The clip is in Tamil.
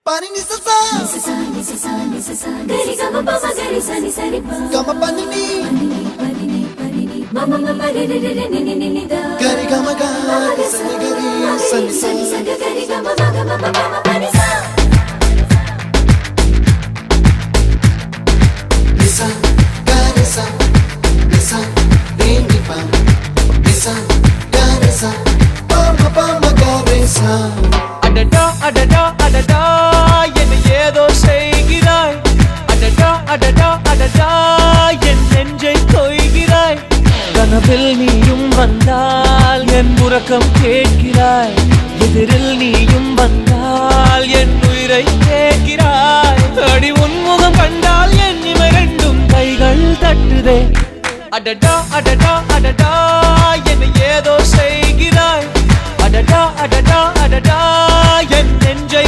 Pani ni sa sa gari ga ma pa ma gari sa ni sa ri pa ga ma pa ni ma ma ma ma re re re ni ni ni da gari ga ma ga sa ni gari sa ni sa gari ga ma ga ma pa ma pa ni sa ni sa gari sa re ni pa ni sa gari sa pa ma gari sa அடடா அடடா அடடா என்ன ஏதோ செய்கிறாய் அடடா அடடா அடடா என் நெஞ்சை கொய்கிறாய் கனவில் நீயும் வந்தால் என் உறக்கம் கேட்கிறாய் எதிரில் நீயும் வந்தால் என் உயிரை கேட்கிறாய் அடி உன்முகம் கண்டால் என் இமை ரெண்டும் கைகள் தட்டுதே அடடா அடடா அடடா என்ன ஏதோ செய்கிறாய் அடடா அடடா அடடா என் நெஞ்சை